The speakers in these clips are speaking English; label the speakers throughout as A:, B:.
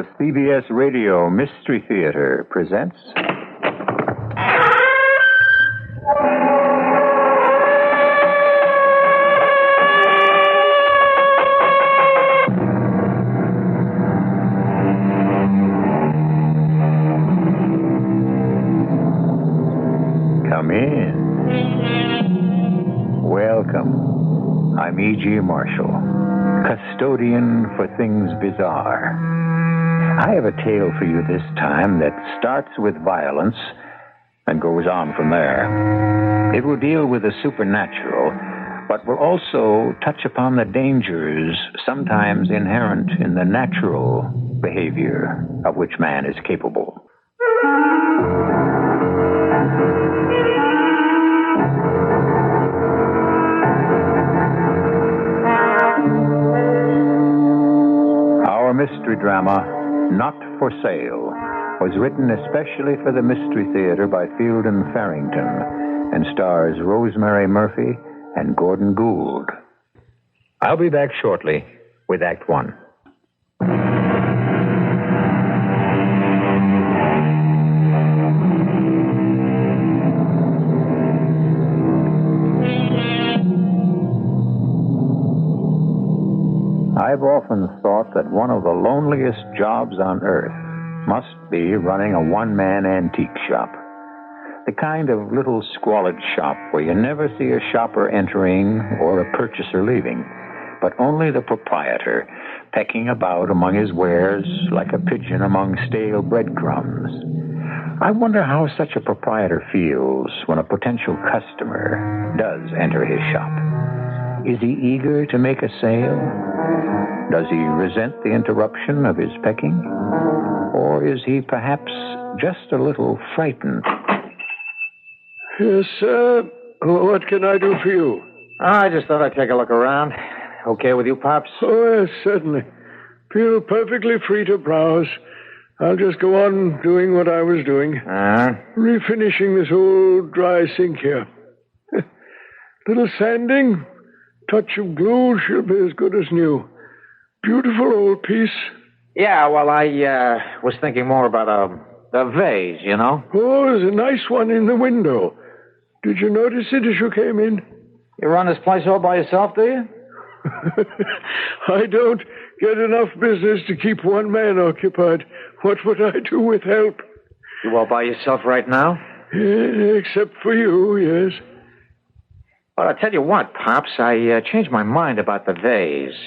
A: The CBS Radio Mystery Theater presents... Come in. Welcome. I'm E.G. Marshall, custodian for things bizarre. I have a tale for you this time that starts with violence and goes on from there. It will deal with the supernatural, but will also touch upon the dangers sometimes inherent in the natural behavior of which man is capable. Our mystery drama, Not for Sale, was written especially for the Mystery Theater by Field and Farrington and stars Rosemary Murphy and Gordon Gould. I'll be back shortly with Act One. I've often thought that one of the loneliest jobs on earth must be running a one-man antique shop. The kind of little squalid shop where you never see a shopper entering or a purchaser leaving, but only the proprietor pecking about among his wares like a pigeon among stale breadcrumbs. I wonder how such a proprietor feels when a potential customer does enter his shop. Is he eager to make a sale? Does he resent the interruption of his pecking? Or is he perhaps just a little frightened?
B: Yes, sir. What can I do for you?
C: I just thought I'd take a look around. Okay with you, Pops?
B: Oh, yes, certainly. Feel perfectly free to browse. I'll just go on doing what I was doing. Refinishing this old dry sink here. Little sanding, touch of glue, she'll be as good as new. Beautiful old piece.
C: Yeah, well, I was thinking more about a vase, you know?
B: Oh, there's a nice one in the window. Did you notice it as you came in?
C: You run this place all by yourself, do you?
B: I don't get enough business to keep one man occupied. What would I do with help?
C: You all by yourself right now?
B: Except for you, yes.
C: Well, I'll tell you what, Pops. I changed my mind about the vase.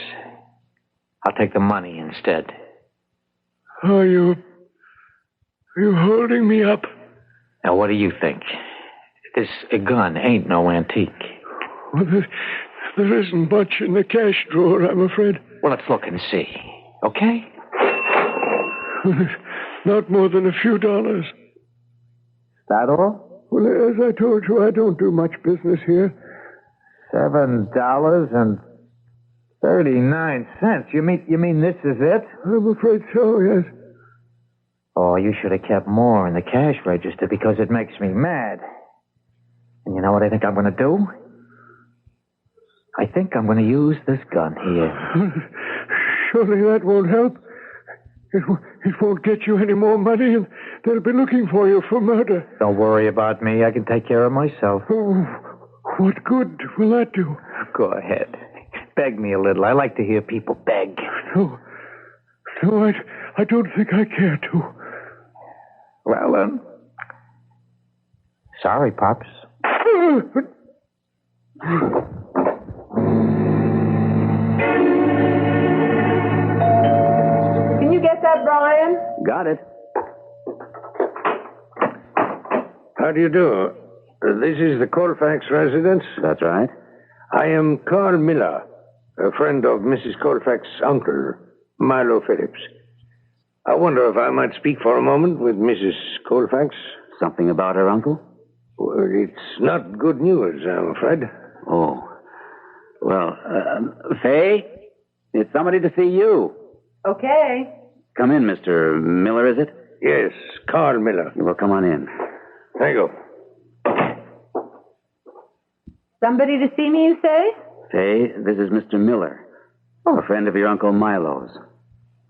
C: I'll take the money instead.
B: Are you holding me up?
C: Now, what do you think? This gun ain't no antique.
B: Well, there isn't much in the cash drawer, I'm afraid.
C: Well, let's look and see, okay?
B: Not more than a few dollars.
C: That all?
B: Well, as I told you, I don't do much business here.
C: $7.39. You mean this is it?
B: I'm afraid so, yes.
C: Oh, you should have kept more in the cash register because it makes me mad. And you know what I think I'm going to do? I think I'm going to use this gun here.
B: Surely that won't help. It won't get you any more money, and they'll be looking for you for murder.
C: Don't worry about me. I can take care of myself.
B: Oh, what good will that do?
C: Go ahead. Beg me a little. I like to hear people beg.
B: No, I don't think I care to.
C: Well, then. Sorry, Pops.
D: Can you get that, Brian?
C: Got it.
B: How do you do? This is the Colfax residence?
C: That's right.
B: I am Carl Miller, a friend of Mrs. Colfax's uncle, Milo Phillips. I wonder if I might speak for a moment with Mrs. Colfax.
E: Something about her uncle?
B: Well, it's not good news, I'm afraid.
E: Oh. Well, Faye, it's somebody to see you.
D: Okay.
E: Come in, Mr. Miller, is it?
B: Yes, Carl Miller.
E: Well, come on in.
B: Thank you.
D: Somebody to see me, you say?
E: Faye, this is Mr. Miller.
D: Oh.
E: A friend of your Uncle Milo's.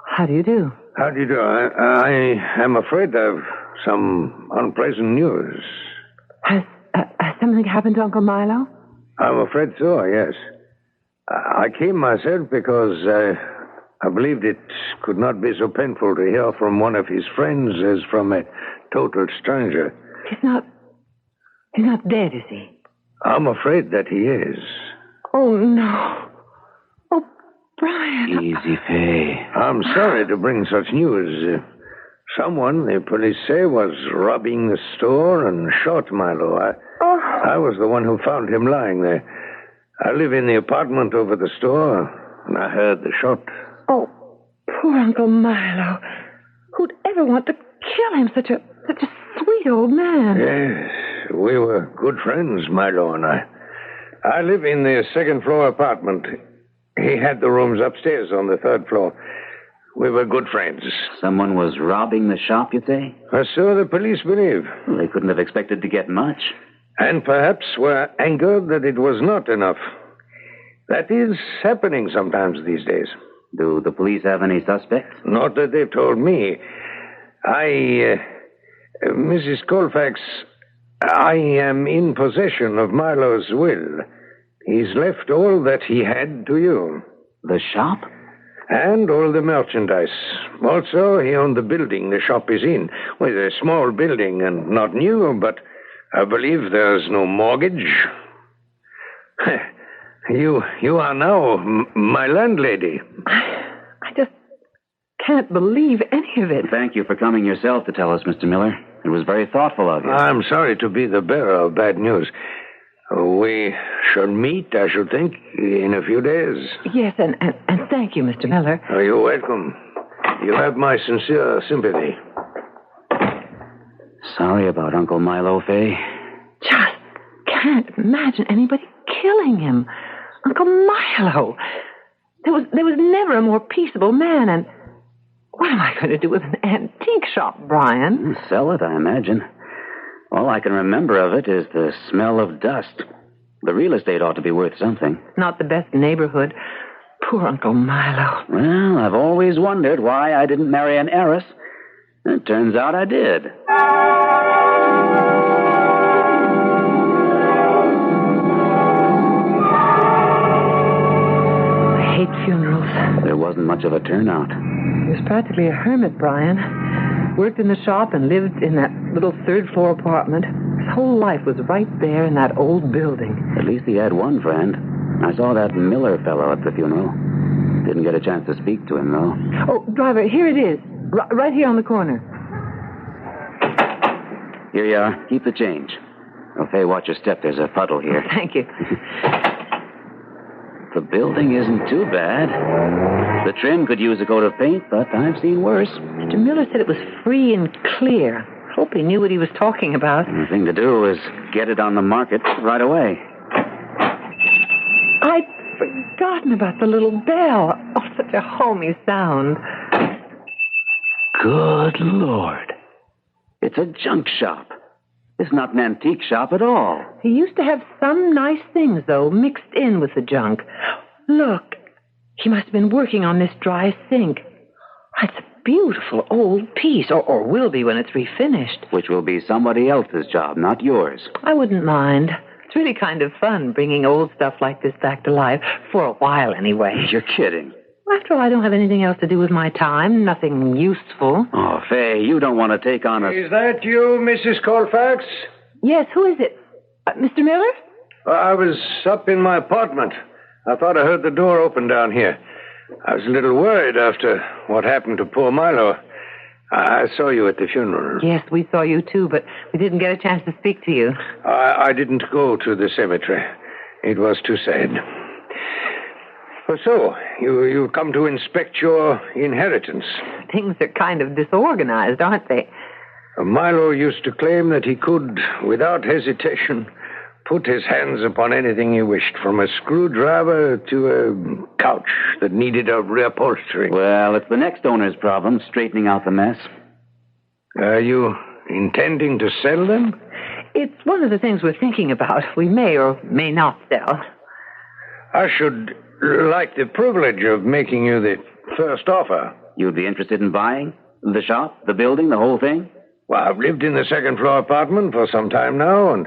D: How do you do?
B: How do you do? I am afraid of some unpleasant news.
D: Has something happened to Uncle Milo?
B: I'm afraid so, yes. I came myself because I believed it could not be so painful to hear from one of his friends as from a total stranger.
D: He's not dead, is he?
B: I'm afraid that he is.
D: Oh, no. Oh, Brian.
E: Easy, Faye.
B: I'm sorry to bring such news. Someone, the police say, was robbing the store and shot Milo. I was the one who found him lying there. I live in the apartment over the store, and I heard the shot.
D: Oh, poor Uncle Milo. Who'd ever want to kill him? Such a sweet old man.
B: Yes, we were good friends, Milo and I. I live in the second-floor apartment. He had the rooms upstairs on the third floor. We were good friends.
E: Someone was robbing the shop, you say?
B: So the police believe.
E: Well, they couldn't have expected to get much.
B: And perhaps were angered that it was not enough. That is happening sometimes these days.
E: Do the police have any suspects?
B: Not that they've told me. Mrs. Colfax, I am in possession of Milo's will. He's left all that he had to you.
E: The shop?
B: And all the merchandise. Also, he owned the building the shop is in. Well, it's a small building and not new, but I believe there's no mortgage. You are now my landlady.
D: I just can't believe any of it.
E: Thank you for coming yourself to tell us, Mr. Miller. It was very thoughtful of you.
B: I'm sorry to be the bearer of bad news. We shall meet, I should think, in a few days.
D: Yes, and thank you, Mr. Miller.
B: Oh, you're welcome. You have my sincere sympathy.
E: Sorry about Uncle Milo, Faye.
D: Just can't imagine anybody killing him. Uncle Milo. There was never a more peaceable man, and what am I going to do with an antique shop, Brian?
E: Sell it, I imagine. All I can remember of it is the smell of dust. The real estate ought to be worth something.
D: Not the best neighborhood. Poor Uncle Milo.
E: Well, I've always wondered why I didn't marry an heiress. It turns out I did.
D: I hate funerals.
E: There wasn't much of a turnout.
D: He was practically a hermit, Brian. Worked in the shop and lived in that little third-floor apartment. His whole life was right there in that old building.
E: At least he had one friend. I saw that Miller fellow at the funeral. Didn't get a chance to speak to him, though.
D: Oh, driver, here it is. Right here on the corner.
E: Here you are. Keep the change. Oh, Faye, watch your step. There's a puddle here.
D: Thank you.
E: The building isn't too bad. The trim could use a coat of paint, but I've seen worse.
D: Mr. Miller said it was free and clear. Hope he knew what he was talking about.
E: The thing to do is get it on the market right away.
D: I'd forgotten about the little bell. Oh, such a homey sound.
E: Good Lord. It's a junk shop. It's not an antique shop at all.
D: He used to have some nice things, though, mixed in with the junk. Look, he must have been working on this dry sink. It's a beautiful old piece, or will be when it's refinished.
E: Which will be somebody else's job, not yours.
D: I wouldn't mind. It's really kind of fun bringing old stuff like this back to life, for a while anyway.
E: You're kidding.
D: After all, I don't have anything else to do with my time, nothing useful.
E: Oh, Faye, you don't want to take on a...
B: Is that you, Mrs. Colfax?
D: Yes, who is it? Mr. Miller?
B: I was up in my apartment. I thought I heard the door open down here. I was a little worried after what happened to poor Milo. I saw you at the funeral.
D: Yes, we saw you too, but we didn't get a chance to speak to you.
B: I didn't go to the cemetery. It was too sad. So, you come to inspect your inheritance.
D: Things are kind of disorganized, aren't they?
B: Milo used to claim that he could, without hesitation, put his hands upon anything he wished, from a screwdriver to a couch that needed a reupholstering.
E: Well, it's the next owner's problem, straightening out the mess.
B: Are you intending to sell them?
D: It's one of the things we're thinking about. We may or may not sell.
B: I should like the privilege of making you the first offer.
E: You'd be interested in buying? The shop, the building, the whole thing?
B: Well, I've lived in the second-floor apartment for some time now, and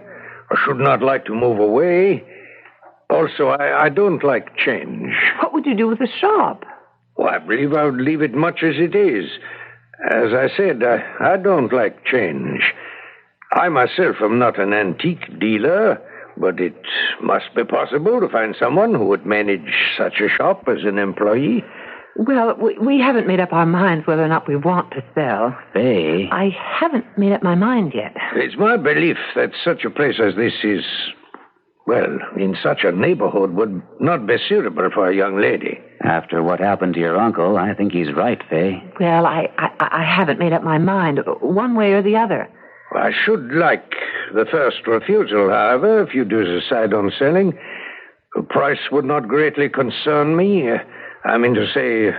B: I should not like to move away. Also, I don't like change.
D: What would you do with the shop?
B: Well, I believe I would leave it much as it is. As I said, I don't like change. I myself am not an antique dealer, but it must be possible to find someone who would manage such a shop as an employee.
D: Well, we haven't made up our minds whether or not we want to sell.
E: Faye.
D: I haven't made up my mind yet.
B: It's my belief that such a place as this is, well, in such a neighborhood would not be suitable for a young lady.
E: After what happened to your uncle, I think he's right, Faye.
D: Well, I haven't made up my mind, one way or the other.
B: I should like the first refusal, however, if you do decide on selling. The price would not greatly concern me. I mean to say,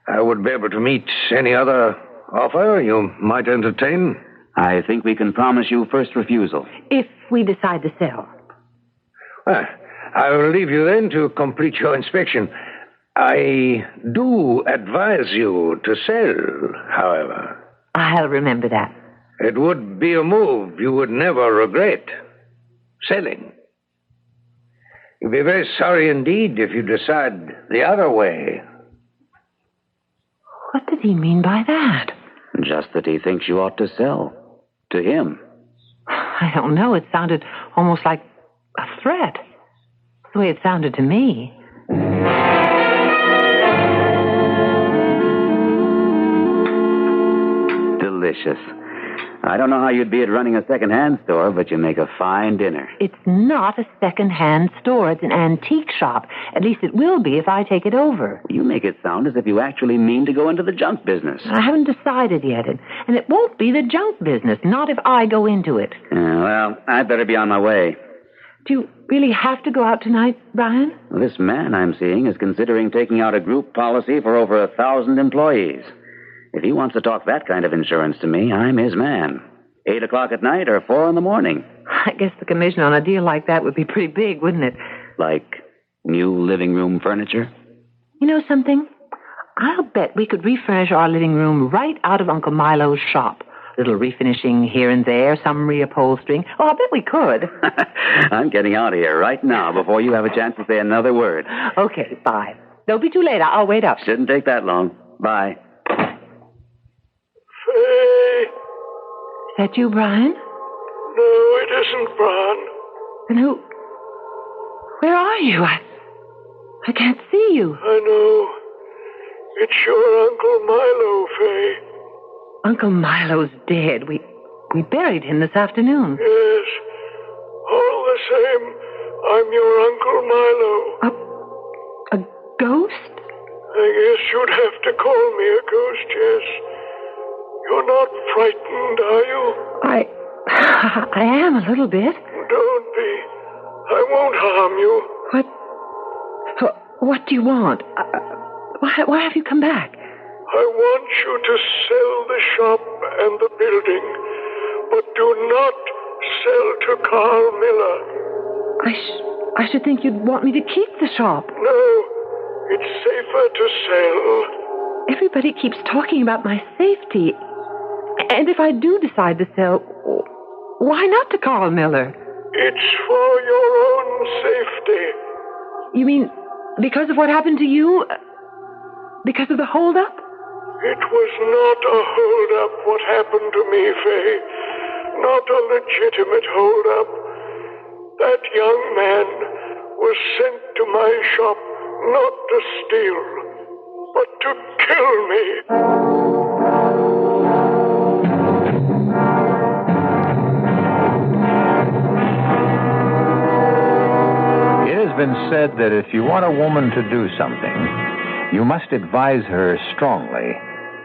B: I would be able to meet any other offer you might entertain.
E: I think we can promise you first refusal.
D: If we decide to sell.
B: Well, I will leave you then to complete your inspection. I do advise you to sell, however.
D: I'll remember that.
B: It would be a move you would never regret. Selling. You'll be very sorry indeed if you decide the other way.
D: What does he mean by that?
E: Just that he thinks you ought to sell. To him.
D: I don't know. It sounded almost like a threat. The way it sounded to me.
E: Delicious. I don't know how you'd be at running a second-hand store, but you make a fine dinner.
D: It's not a second-hand store. It's an antique shop. At least it will be if I take it over.
E: You make it sound as if you actually mean to go into the junk business.
D: I haven't decided yet, and it won't be the junk business, not if I go into it.
E: Well, I'd better be on my way.
D: Do you really have to go out tonight, Brian?
E: This man I'm seeing is considering taking out a group policy for over 1,000 employees. If he wants to talk that kind of insurance to me, I'm his man. 8 o'clock at night or 4 in the morning.
D: I guess the commission on a deal like that would be pretty big, wouldn't it?
E: Like new living room furniture?
D: You know something? I'll bet we could refurnish our living room right out of Uncle Milo's shop. Little refinishing here and there, some reupholstering. Oh, I bet we could.
E: I'm getting out of here right now before you have a chance to say another word.
D: Okay, bye. Don't be too late. I'll wait up.
E: Shouldn't take that long. Bye.
B: Faye.
D: Is that you, Brian?
B: No, it isn't, Brian.
D: Then who? Where are you? I can't see you.
B: I know. It's your Uncle Milo, Faye.
D: Uncle Milo's dead. We buried him this afternoon.
B: Yes. All the same, I'm your Uncle Milo.
D: A ghost?
B: I guess you'd have to call me a ghost, yes. You're not frightened, are you?
D: I am a little bit.
B: Don't be. I won't harm you.
D: What do you want? Why have you come back?
B: I want you to sell the shop and the building, but do not sell to Carl Miller.
D: I should think you'd want me to keep the shop.
B: No, it's safer to sell.
D: Everybody keeps talking about my safety. And if I do decide to sell, why not to Carl Miller?
B: It's for your own safety.
D: You mean because of what happened to you? Because of the holdup?
B: It was not a holdup what happened to me, Faye. Not a legitimate holdup. That young man was sent to my shop not to steal, but to kill me.
A: It has been said that if you want a woman to do something, you must advise her strongly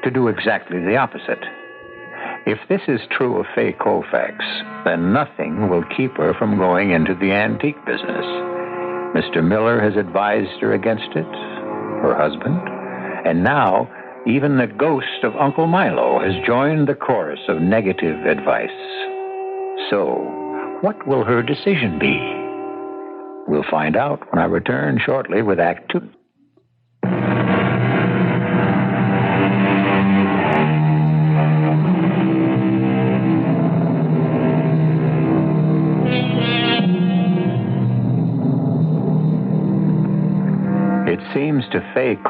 A: to do exactly the opposite. If this is true of Faye Colfax, then nothing will keep her from going into the antique business. Mr. Miller has advised her against it, her husband, and now even the ghost of Uncle Milo has joined the chorus of negative advice. So, what will her decision be? We'll find out when I return shortly with Act 2.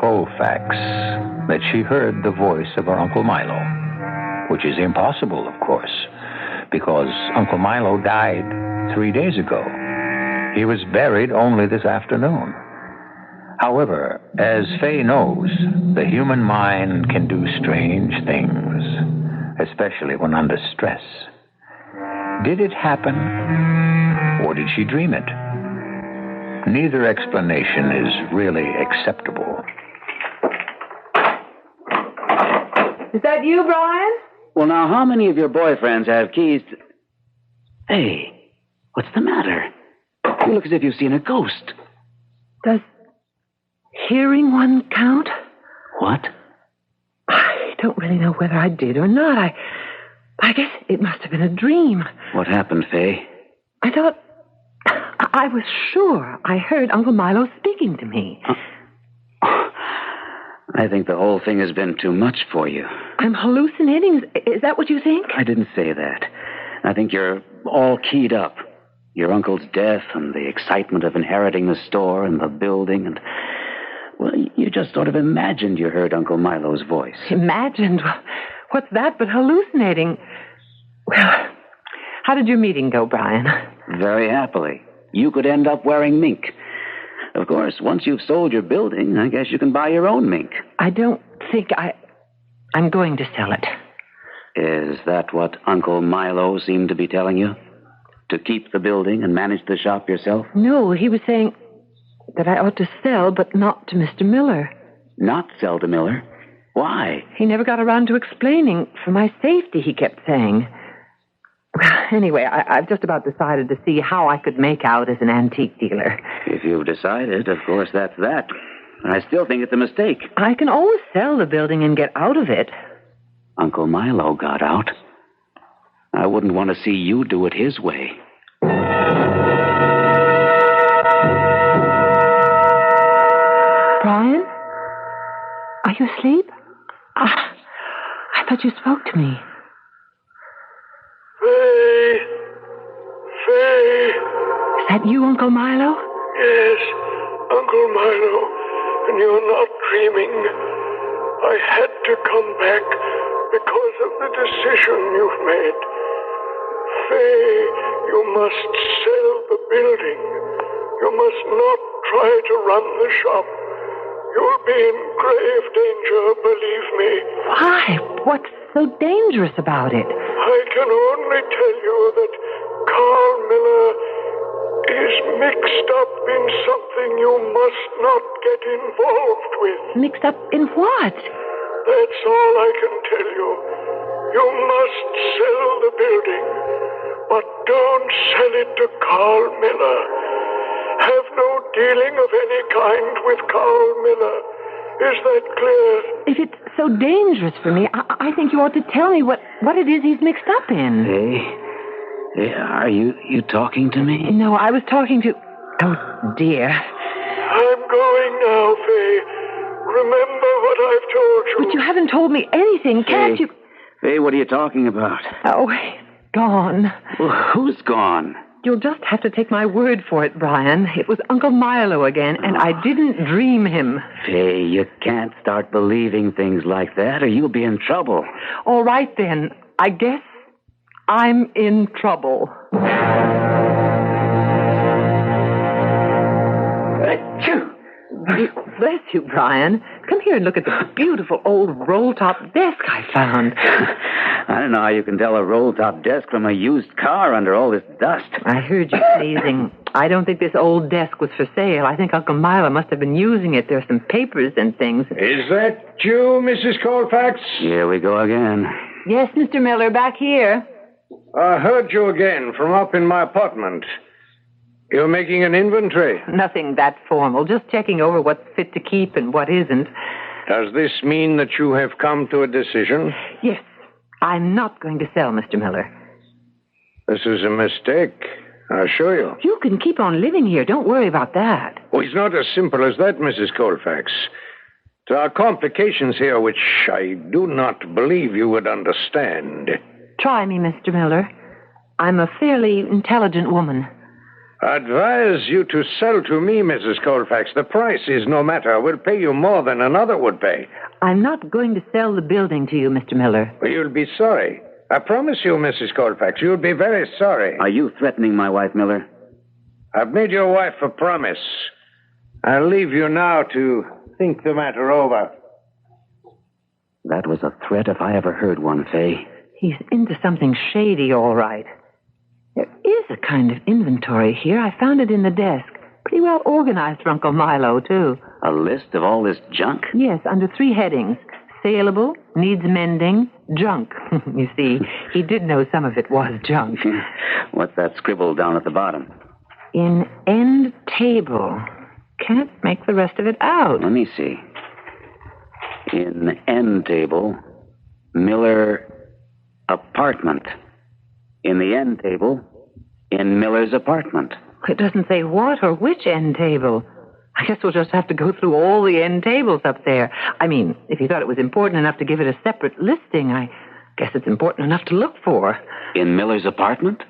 A: Colfax that she heard the voice of her Uncle Milo, which is impossible, of course, because Uncle Milo died 3 days ago. He was buried only this afternoon. However, as Faye knows, the human mind can do strange things, especially when under stress. Did it happen, or did she dream it? Neither explanation is really acceptable.
D: Is that you, Brian?
E: Well, now, how many of your boyfriends have keys to... Hey, what's the matter? You look as if you've seen a ghost.
D: Does hearing one count?
E: What?
D: I don't really know whether I did or not. I guess it must have been a dream.
E: What happened, Faye?
D: I was sure I heard Uncle Milo speaking to me.
E: I think the whole thing has been too much for you.
D: I'm hallucinating. Is that what you think?
E: I didn't say that. I think you're all keyed up. Your uncle's death and the excitement of inheriting the store and the building and... Well, you just sort of imagined you heard Uncle Milo's voice.
D: Imagined? What's that but hallucinating? Well, how did your meeting go, Brian?
E: Very happily. You could end up wearing mink. Of course, once you've sold your building, I guess you can buy your own mink.
D: I don't think I'm going to sell it.
E: Is that what Uncle Milo seemed to be telling you? To keep the building and manage the shop yourself?
D: No, he was saying that I ought to sell, but not to Mr. Miller.
E: Not sell to Miller? Why?
D: He never got around to explaining. For my safety, he kept saying. Well, anyway, I've just about decided to see how I could make out as an antique dealer.
E: If you've decided, of course, that's that. I still think it's a mistake.
D: I can always sell the building and get out of it.
E: Uncle Milo got out. I wouldn't want to see you do it his way.
D: Brian? Are you asleep? I thought you spoke to me.
B: Faye! Faye!
D: Is that you, Uncle Milo?
B: Yes, Uncle Milo, and you're not dreaming. I had to come back because of the decision you've made. Faye, you must sell the building. You must not try to run the shop. You'll be in grave danger, believe me.
D: Why? What's so dangerous about it?
B: I can only tell you that Carl Miller is mixed up in something you must not get involved with.
D: Mixed up in what?
B: That's all I can tell you. You must sell the building, but don't sell it to Carl Miller. Have no dealing of any kind with Carl Miller. Is that clear?
D: If it's so dangerous for me, I think you ought to tell me what it is he's mixed up in.
E: Hey, are you talking to me?
D: No, I was talking to... Oh, dear.
B: I'm going now, Faye. Remember what I've told you.
D: But you haven't told me anything, can't you?
E: Faye, what are you talking about?
D: Oh, he's gone.
E: Well, who's gone?
D: You'll just have to take my word for it, Brian. It was Uncle Milo again, and I didn't dream him.
E: Faye, you can't start believing things like that, or you'll be in trouble.
D: All right, then. I guess I'm in trouble. Bless you, Brian. Come here and look at the beautiful old roll-top desk I found.
E: I don't know how you can tell a roll-top desk from a used car under all this dust.
D: I heard you sneezing. I don't think this old desk was for sale. I think Uncle Milo must have been using it. There's some papers and things.
B: Is that you, Mrs. Colfax?
E: Here we go again.
D: Yes, Mr. Miller, back here.
B: I heard you again from up in my apartment. You're making an inventory.
D: Nothing that formal. Just checking over what's fit to keep and what isn't.
B: Does this mean that you have come to a decision?
D: Yes. I'm not going to sell, Mr. Miller.
B: This is a mistake, I assure you.
D: You can keep on living here. Don't worry about that.
B: Oh, it's not as simple as that, Mrs. Colfax. There are complications here which I do not believe you would understand.
D: Try me, Mr. Miller. I'm a fairly intelligent woman.
F: I advise you to sell to me, Mrs. Colfax. The price is no matter. We'll pay you more than another would pay.
D: I'm not going to sell the building to you, Mr. Miller.
F: Well, you'll be sorry. I promise you, Mrs. Colfax, you'll be very sorry.
E: Are you threatening my wife, Miller?
F: I've made your wife a promise. I'll leave you now to think the matter over.
E: That was a threat if I ever heard one, Fay.
D: He's into something shady, all right. There is a kind of inventory here. I found it in the desk. Pretty well organized for Uncle Milo, too.
E: A list of all this junk?
D: Yes, under 3 headings. Saleable, needs mending, junk. You see, he did know some of it was junk.
E: What's that scribbled down at the bottom?
D: In end table. Can't make the rest of it out.
E: Let me see. In end table, Miller apartment. In the end table, in Miller's apartment.
D: It doesn't say what or which end table. I guess we'll just have to go through all the end tables up there. I mean, if you thought it was important enough to give it a separate listing, I guess it's important enough to look for.
E: In Miller's apartment?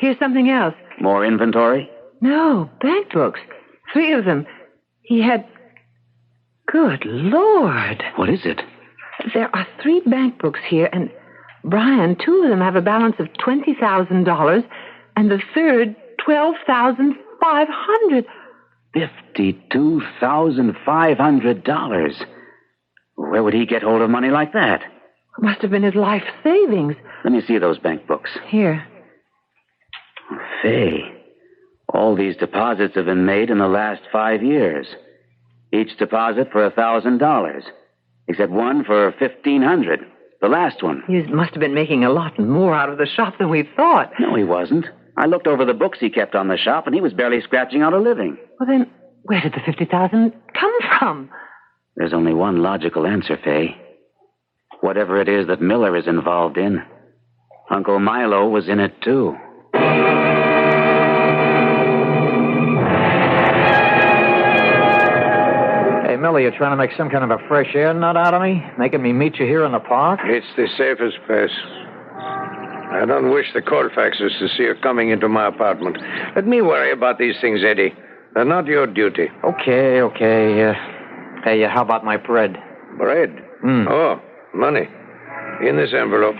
D: Here's something else.
E: More inventory?
D: No, bank books. 3 of them. He had... Good Lord.
E: What is it?
D: There are 3 bank books here, and, Brian, 2 of them have a balance of $20,000, and the third, $12,500.
E: $52,500. Where would he get hold of money like that?
D: It must have been his life savings.
E: Let me see those bank books.
D: Here.
E: Fay, all these deposits have been made in the last 5 years. Each deposit for $1,000, except one for $1,500. The last one.
D: He must have been making a lot more out of the shop than we thought.
E: No, he wasn't. I looked over the books he kept on the shop, and he was barely scratching out a living.
D: Well, then, where did the $50,000 come from?
E: There's only one logical answer, Fay. Whatever it is that Miller is involved in, Uncle Milo was in it, too.
C: Hey, Miller, you trying to make some kind of a fresh air nut out of me? Making me meet you here in the park?
F: It's the safest place. I don't wish the Colfaxes to see you coming into my apartment. Let me worry about these things, Eddie. They're not your duty.
C: Okay. Hey, how about my bread?
F: Bread? Oh, money. In this envelope.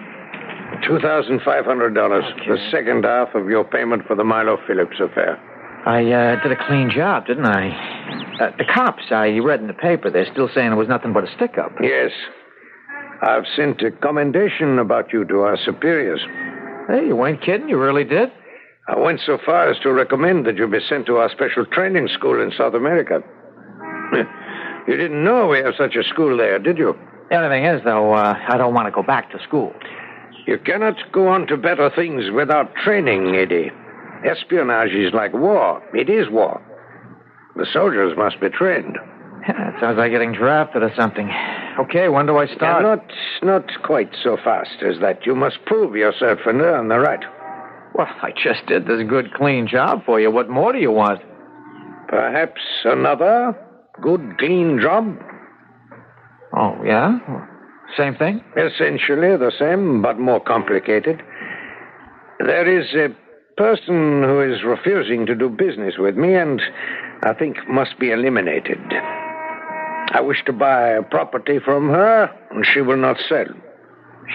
F: $2,500.
C: Okay.
F: The second half of your payment for the Milo Phillips affair.
C: I did a clean job, didn't I? The cops, I read in the paper, they're still saying it was nothing but a stick-up.
F: Yes. I've sent a commendation about you to our superiors.
C: Hey, you ain't kidding? You really did?
F: I went so far as to recommend that you be sent to our special training school in South America. You didn't know we have such a school there, did you?
C: The only thing is, though, I don't want to go back to school.
F: You cannot go on to better things without training, Eddie. Espionage is like war. It is war. The soldiers must be trained.
C: It sounds like getting drafted or something. Okay, when do I start?
F: Not quite so fast as that. You must prove yourself and earn the right.
C: Well, I just did this good, clean job for you. What more do you want?
F: Perhaps another good, clean job?
C: Oh, yeah? Same thing?
F: Essentially the same, but more complicated. There is a person who is refusing to do business with me and I think must be eliminated. I wish to buy a property from her, and she will not sell.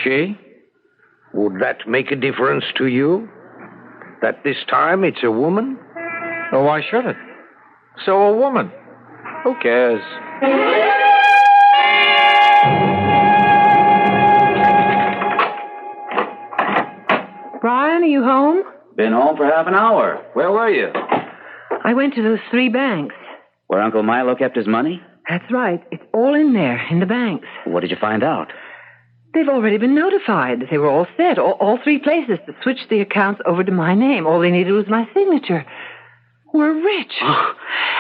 C: She?
F: Would that make a difference to you? That this time it's a woman?
C: Oh, why should it? So a woman. Who cares?
D: Brian, are you home?
E: Been home for half an hour. Where were you?
D: I went to those 3 banks.
E: Where Uncle Milo kept his money?
D: That's right. It's all in there, in the banks.
E: What did you find out?
D: They've already been notified. They were all set, all 3 places, to switch the accounts over to my name. All they needed was my signature. We're rich.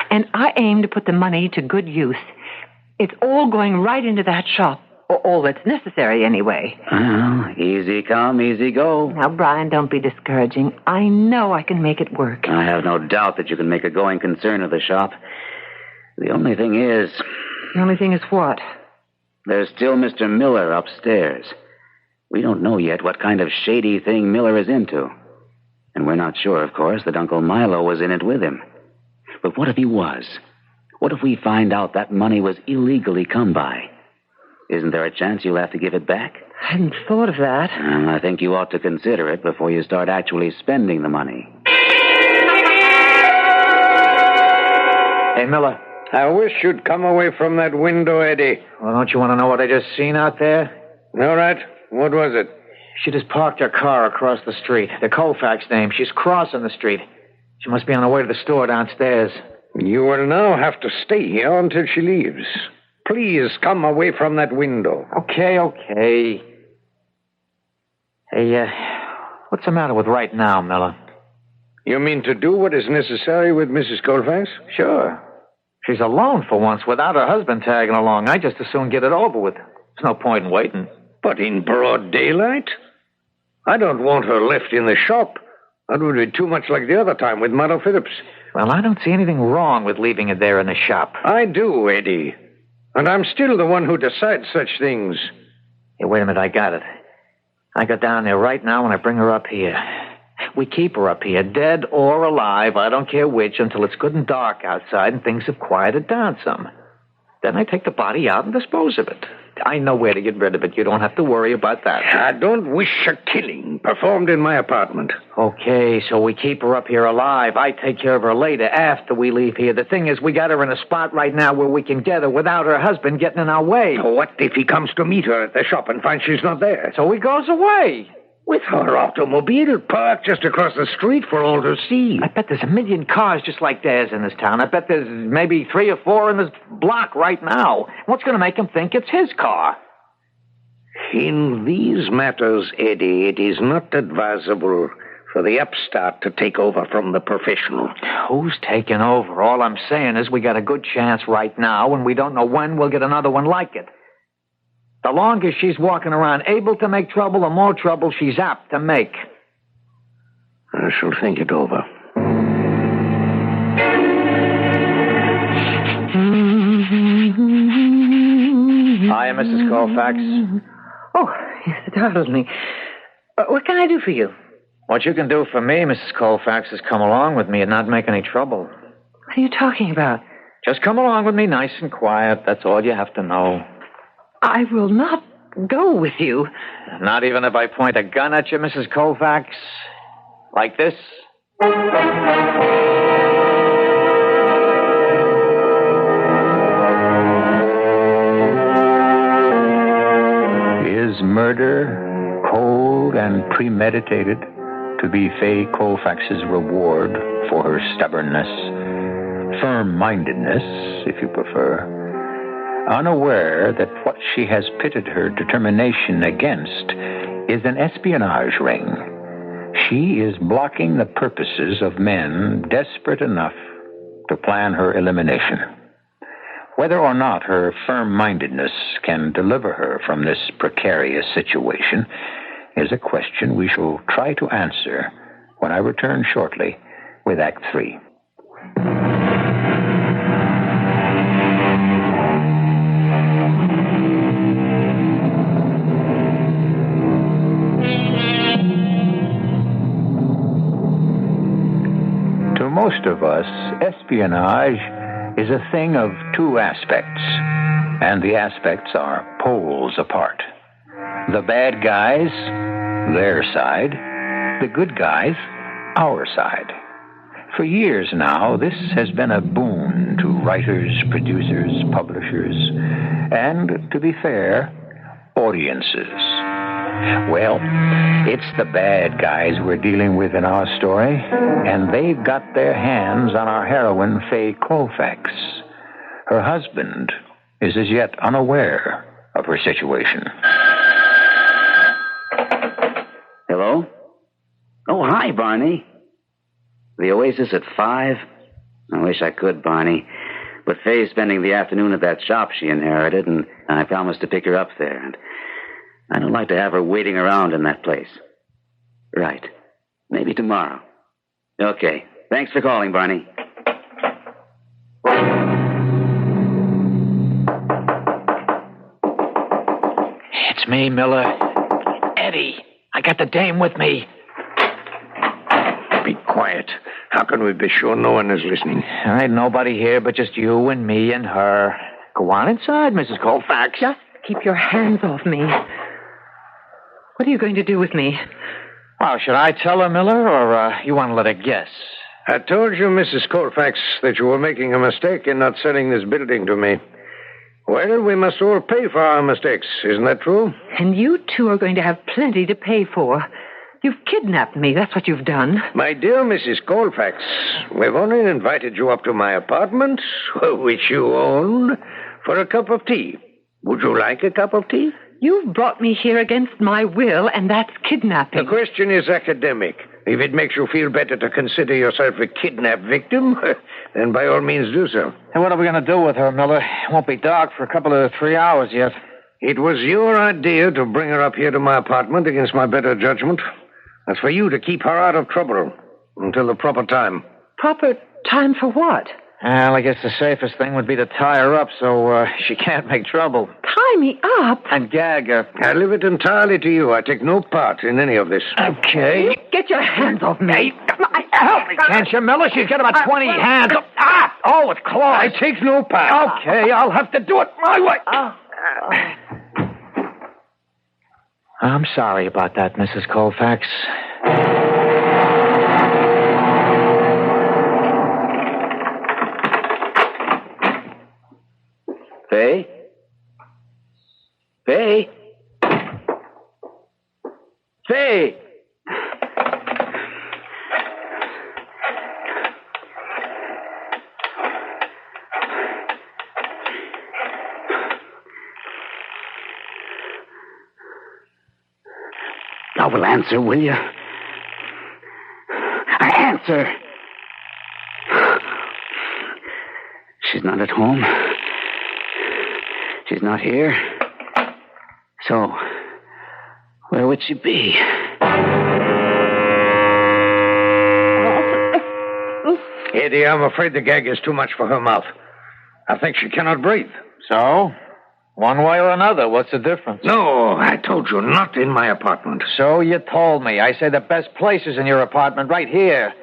D: And I aim to put the money to good use. It's all going right into that shop. Or all that's necessary, anyway.
E: Well, easy come, easy go.
D: Now, Brian, don't be discouraging. I know I can make it work.
E: I have no doubt that you can make a going concern of the shop. The only thing is...
D: The only thing is what?
E: There's still Mr. Miller upstairs. We don't know yet what kind of shady thing Miller is into. And we're not sure, of course, that Uncle Milo was in it with him. But what if he was? What if we find out that money was illegally come by? Isn't there a chance you'll have to give it back?
D: I hadn't thought of that.
E: I think you ought to consider it before you start actually spending the money.
C: Hey, Miller.
F: I wish you'd come away from that window, Eddie.
C: Well, don't you want to know what I just seen out there?
F: All right. What was it?
C: She just parked her car across the street. The Colfax name. She's crossing the street. She must be on her way to the store downstairs.
F: You will now have to stay here until she leaves. Please come away from that window.
C: Okay. Hey, what's the matter with right now, Miller?
F: You mean to do what is necessary with Mrs. Colfax?
C: Sure. She's alone for once without her husband tagging along. I just as soon get it over with. There's no point in waiting.
F: But in broad daylight? I don't want her left in the shop. That would be too much like the other time with Mother Phillips.
C: Well, I don't see anything wrong with leaving her there in the shop.
F: I do, Eddie. And I'm still the one who decides such things.
C: Hey, wait a minute, I got it. I go down there right now and I bring her up here. We keep her up here, dead or alive, I don't care which, until it's good and dark outside and things have quieted down some. Then I take the body out and dispose of it. I know where to get rid of it. You don't have to worry about that.
F: I don't wish a killing performed in my apartment.
C: Okay, so we keep her up here alive. I take care of her later, after we leave here. The thing is, we got her in a spot right now where we can get her without her husband getting in our way.
F: What if he comes to meet her at the shop and finds she's not there?
C: So he goes away.
F: With her automobile parked just across the street for all to see.
C: I bet there's a million cars just like theirs in this town. I bet there's maybe 3 or 4 in this block right now. What's going to make him think it's his car?
F: In these matters, Eddie, it is not advisable for the upstart to take over from the professional.
C: Who's taking over? All I'm saying is we got a good chance right now, and we don't know when we'll get another one like it. The longer she's walking around able to make trouble, the more trouble she's apt to make.
F: I shall think it over.
C: Hiya, Mrs. Colfax.
D: Oh, you startled me. What can I do for you?
C: What you can do for me, Mrs. Colfax, is come along with me and not make any trouble.
D: What are you talking about?
C: Just come along with me nice and quiet. That's all you have to know.
D: I will not go with you.
C: Not even if I point a gun at you, Mrs. Colfax? Like this?
A: Is murder, cold and premeditated, to be Fay Colfax's reward for her stubbornness, firm-mindedness, if you prefer, unaware that what she has pitted her determination against is an espionage ring? She is blocking the purposes of men desperate enough to plan her elimination. Whether or not her firm-mindedness can deliver her from this precarious situation is a question we shall try to answer when I return shortly with Act 3. To most of us, espionage is a thing of 2 aspects, and the aspects are poles apart. The bad guys, their side. The good guys, our side. For years now, this has been a boon to writers, producers, publishers, and, to be fair, audiences. Well, it's the bad guys we're dealing with in our story, and they've got their hands on our heroine, Fay Colfax. Her husband is as yet unaware of her situation.
E: Hello? Oh, hi, Barney. The Oasis at 5? I wish I could, Barney. But Fay's spending the afternoon at that shop she inherited, and I promised to pick her up there, and I don't like to have her waiting around in that place. Right. Maybe tomorrow. Okay. Thanks for calling, Barney.
C: It's me, Miller. Eddie, I got the dame with me.
F: quiet. How can we be sure no one is listening?
C: There ain't nobody here but just you and me and her. Go on inside, Mrs. Colfax.
D: Just keep your hands off me. What are you going to do with me?
C: Well, should I tell her, Miller, or you want to let her guess?
F: I told you, Mrs. Colfax, that you were making a mistake in not selling this building to me. Well, we must all pay for our mistakes. Isn't that true?
D: And you two are going to have plenty to pay for. You've kidnapped me. That's what you've done.
F: My dear Mrs. Colfax, we've only invited you up to my apartment, which you own, for a cup of tea. Would you like a cup of tea?
D: You've brought me here against my will, and that's kidnapping.
F: The question is academic. If it makes you feel better to consider yourself a kidnapped victim, then by all means do so.
C: Hey, what are we going to do with her, Miller? It won't be dark for a couple of 3 hours yet.
F: It was your idea to bring her up here to my apartment against my better judgment. That's for you to keep her out of trouble until the proper time.
D: Proper time for what?
C: Well, I guess the safest thing would be to tie her up so she can't make trouble.
D: Tie me up?
C: And gag her.
F: I leave it entirely to you. I take no part in any of this.
C: Okay.
D: Get your hands off me.
C: Help me, can't you, Miller? She's got about 20 hands. Oh, with claws.
F: I take no part.
C: Okay, I'll have to do it my way. I'm sorry about that, Mrs. Colfax.
E: Faye? Faye? Faye! Now, will answer, will you? Answer! She's not at home. She's not here. So, where would she be?
F: Eddie, I'm afraid the gag is too much for her mouth. I think she cannot breathe.
C: So? One way or another, what's the difference?
F: No, I told you, not in my apartment.
C: So you told me. I say the best place is in your apartment, right here.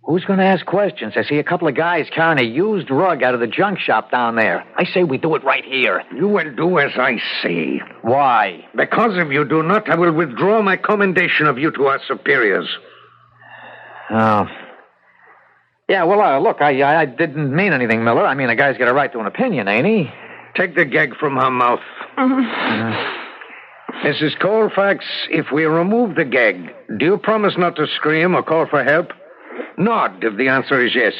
C: Who's going to ask questions? I see a couple of guys carrying a used rug out of the junk shop down there. I say we do it right here.
F: You will do as I say.
C: Why?
F: Because if you do not, I will withdraw my commendation of you to our superiors.
C: Oh. Yeah, well, look, I didn't mean anything, Miller. I mean, a guy's got a right to an opinion, ain't he?
F: Take the gag from her mouth. Mrs. Colfax, if we remove the gag, do you promise not to scream or call for help? Nod if the answer is yes.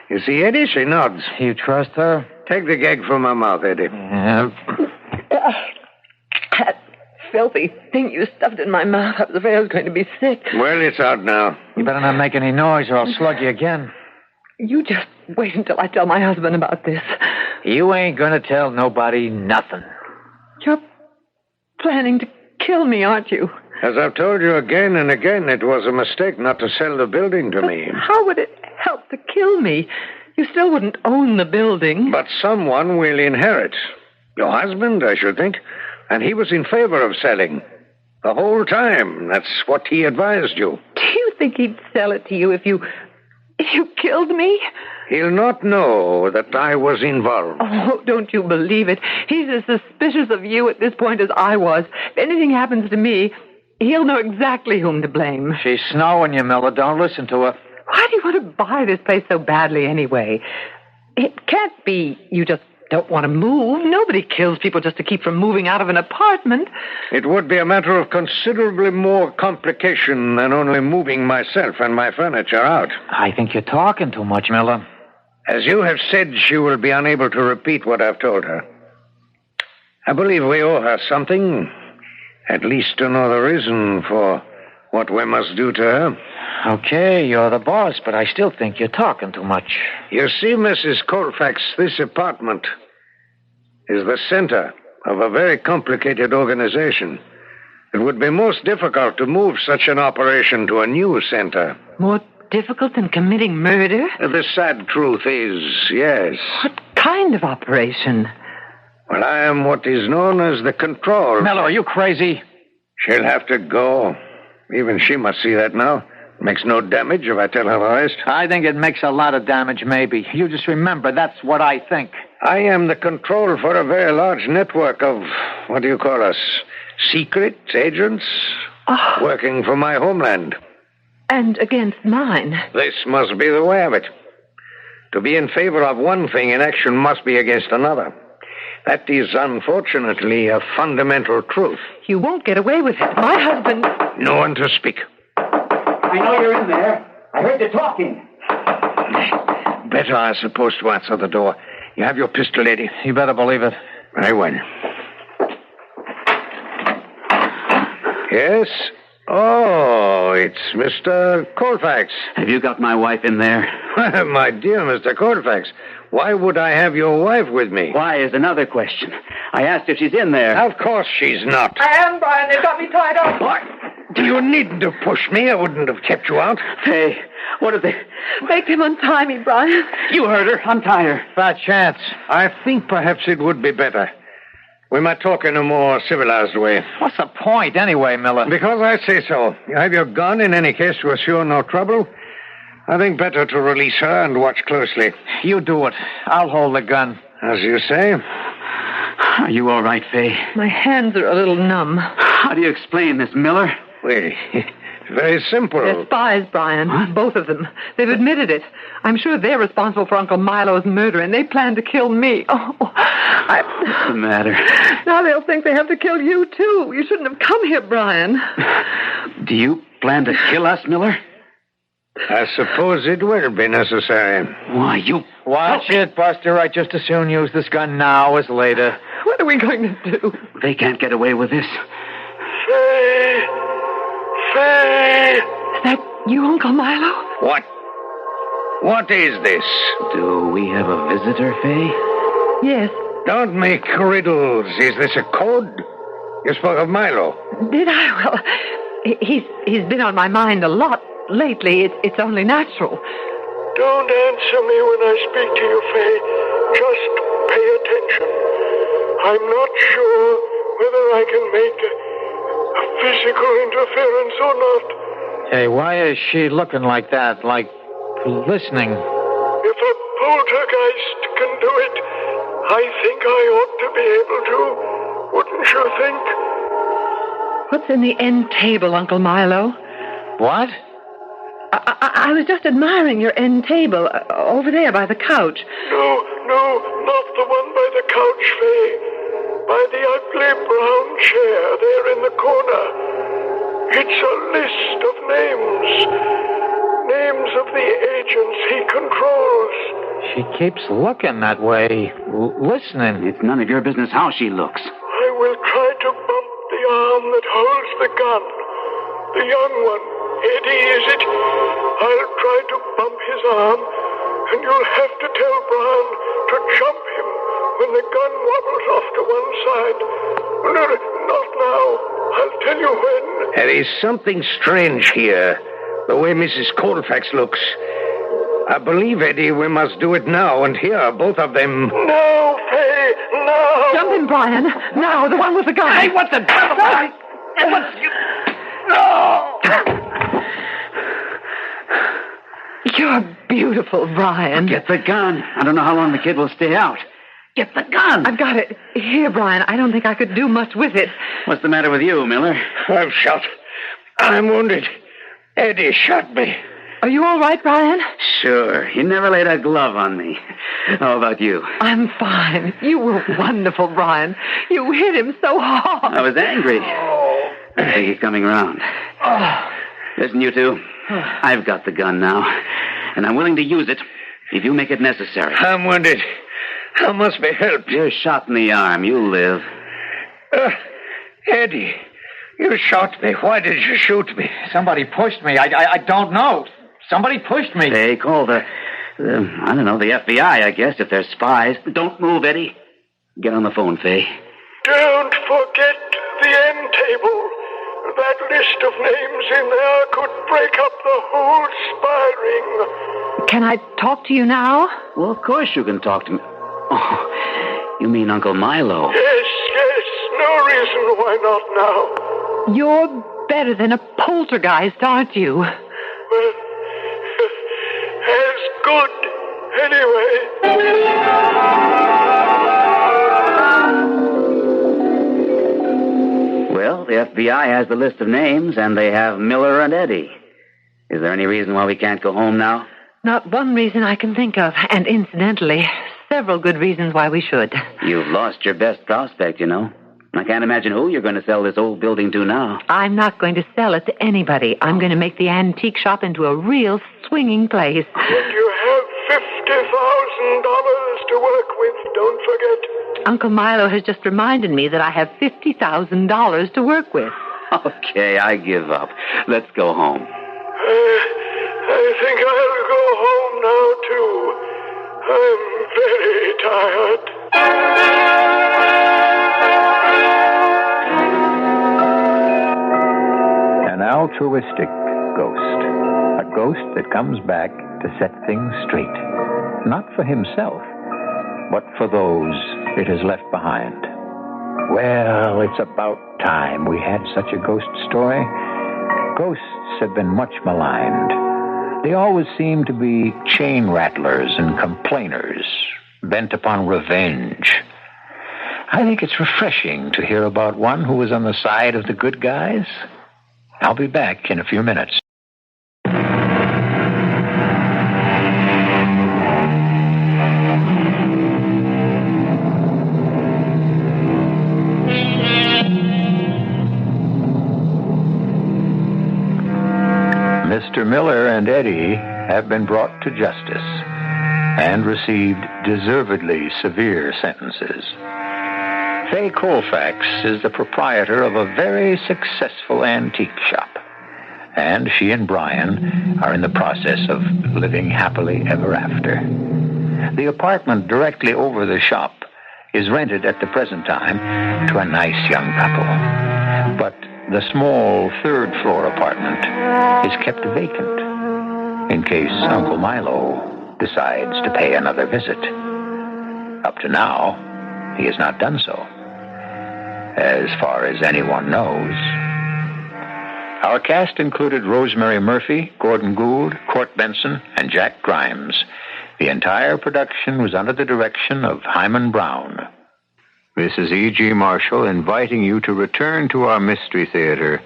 F: You see, Eddie, she nods.
C: You trust her?
F: Take the gag from her mouth, Eddie.
C: Yeah.
D: That filthy thing you stuffed in my mouth. I was afraid I was going to be sick.
F: Well, it's out now.
C: You better not make any noise or I'll slug you again.
D: You just wait until I tell my husband about this.
C: You ain't going to tell nobody nothing.
D: You're planning to kill me, aren't you?
F: As I've told you again and again, it was a mistake not to sell the building to me.
D: How would it help to kill me? You still wouldn't own the building.
F: But someone will inherit. Your husband, I should think. And he was in favor of selling. The whole time. That's what he advised you.
D: Do you think he'd sell it to you if you killed me?
F: He'll not know that I was involved.
D: Oh, don't you believe it? He's as suspicious of you at this point as I was. If anything happens to me, he'll know exactly whom to blame.
C: She's snowing you, Miller. Don't listen to her.
D: Why do you want to buy this place so badly anyway? It can't be you just don't want to move. Nobody kills people just to keep from moving out of an apartment.
F: It would be a matter of considerably more complication than only moving myself and my furniture out.
C: I think you're talking too much, Miller.
F: As you have said, she will be unable to repeat what I've told her. I believe we owe her something, at least to know the reason for what we must do to her.
C: Okay, you're the boss, but I still think you're talking too much.
F: You see, Mrs. Colfax, this apartment is the center of a very complicated organization. It would be most difficult to move such an operation to a new center.
D: More difficult than committing murder?
F: The sad truth is, yes.
D: What kind of operation?
F: Well, I am what is known as the control.
C: Miller, are you crazy?
F: She'll have to go. Even she must see that now. Makes no damage if I tell her the rest.
A: I think it makes a lot of damage, maybe. You just remember, that's what I think.
F: I am the control for a very large network of, what do you call us, secret agents working for my homeland.
D: And against mine.
F: This must be the way of it. To be in favor of one thing in action must be against another. That is, unfortunately, a fundamental truth.
D: You won't get away with it. My husband...
F: No one to speak.
E: I know you're in there. I heard you talking.
F: Better, I suppose, to answer the door. You have your pistol, lady.
A: You better believe it.
F: Very well. Yes? Oh, it's Mr. Colfax.
E: Have you got my wife in there?
F: My dear Mr. Colfax, why would I have your wife with me?
E: Why is another question. I asked if she's in there.
F: Of course she's not.
D: I am, Brian. They've got me tied up.
F: What? You needn't have pushed me. I wouldn't have kept you out.
E: Hey, what are they?
D: Make them untie me, Brian.
E: You heard her. Untie her.
A: Fat chance.
F: I think perhaps it would be better. We might talk in a more civilized way.
A: What's the point, anyway, Miller?
F: Because I say so. You have your gun in any case to assure no trouble. I think better to release her and watch closely.
A: You do it. I'll hold the gun.
F: As you say.
E: Are you all right, Fay?
D: My hands are a little numb.
E: How do you explain this, Miller?
F: Well, it's very simple.
D: They're spies, Brian.
E: What?
D: Both of them. They've admitted it. I'm sure they're responsible for Uncle Milo's murder, and they plan to kill me.
E: What's the matter?
D: Now they'll think they have to kill you, too. You shouldn't have come here, Brian.
E: Do you plan to kill us, Miller?
F: I suppose it will be necessary.
E: Why, you...
A: Watch it, Buster. I'd just as soon use this gun now as later.
D: What are we going to do?
E: They can't get away with this.
B: Faye! Faye!
D: Is that you, Uncle Milo?
F: What? What is this?
E: Do we have a visitor, Fay?
D: Yes.
F: Don't make riddles. Is this a code? You spoke of Milo.
D: Did I? Well, he's been on my mind a lot lately. It's only natural.
B: Don't answer me when I speak to you, Faye. Just pay attention. I'm not sure whether I can make a physical interference or not.
A: Hey, why is she looking like that? Like listening?
B: If a poltergeist can do it, I think I ought to be able to. Wouldn't you think?
D: What's in the end table, Uncle Milo?
A: What?
D: I was just admiring your end table over there by the couch.
B: No, not the one by the couch, Faye. By the ugly brown chair there in the corner. It's a list of names. Names of the agents he controls.
A: She keeps looking that way, listening.
E: It's none of your business how she looks.
B: I will try to bump the arm that holds the gun. The young one. Eddie, is it? I'll try to bump his arm, and you'll have to tell Brown to jump him when the gun wobbles off to one side. No, not now. I'll tell you when.
F: There is something strange here. The way Mrs. Colfax looks. I believe, Eddie, we must do it now, and here, both of them.
B: No, Faye, no!
D: Jump in, Brian. Now, the one with the gun.
F: Hey, what the devil? What's you... No!
D: You're beautiful, Brian.
E: Get the gun. I don't know how long the kid will stay out. Get the gun.
D: I've got it. Here, Brian. I don't think I could do much with it.
E: What's the matter with you, Miller?
F: I'm shot. I'm wounded. Eddie shot me.
D: Are you all right, Brian?
E: Sure. You never laid a glove on me. How about you?
D: I'm fine. You were wonderful, Brian. You hit him so hard.
E: I was angry. I think he's coming around. Listen, you two. I've got the gun now, and I'm willing to use it if you make it necessary.
F: I'm wounded. I must be helped.
E: You're shot in the arm. You live.
F: Eddie, you shot me. Why did you shoot me?
A: Somebody pushed me. I don't know. Somebody pushed me.
E: They call the FBI, I guess, if they're spies. Don't move, Eddie. Get on the phone, Faye.
B: Don't forget the end table. That list of names in there could break up the whole spy ring.
D: Can I talk to you now?
E: Well, of course you can talk to me. Oh, you mean Uncle Milo?
B: Yes. No reason why not now.
D: You're better than a poltergeist, aren't you?
B: Well, as good, anyway.
E: Well, the FBI has the list of names, and they have Miller and Eddie. Is there any reason why we can't go home now?
D: Not one reason I can think of. And incidentally, several good reasons why we should.
E: You've lost your best prospect, you know. I can't imagine who you're going to sell this old building to now.
D: I'm not going to sell it to anybody. I'm going to make the antique shop into a real swinging place.
B: And you have $50,000 to work with, don't forget.
D: Uncle Milo has just reminded me that I have $50,000 to work with.
E: Okay, I give up. Let's go home.
B: I think I'll go home now, too. I'm very tired.
A: An altruistic ghost. A ghost that comes back to set things straight. Not for himself, but for those it has left behind. Well, it's about time we had such a ghost story. Ghosts have been much maligned. They always seem to be chain rattlers and complainers, bent upon revenge. I think it's refreshing to hear about one who was on the side of the good guys. I'll be back in a few minutes. Mr. Miller and Eddie have been brought to justice and received deservedly severe sentences. Fay Colfax is the proprietor of a very successful antique shop, and she and Brian are in the process of living happily ever after. The apartment directly over the shop is rented at the present time to a nice young couple, but the small third-floor apartment is kept vacant in case Uncle Milo decides to pay another visit. Up to now, he has not done so, as far as anyone knows. Our cast included Rosemary Murphy, Gordon Gould, Court Benson, and Jack Grimes. The entire production was under the direction of Hyman Brown. This is E.G. Marshall inviting you to return to our Mystery Theater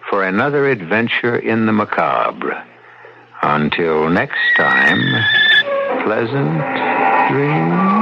A: for another adventure in the macabre. Until next time, pleasant dreams.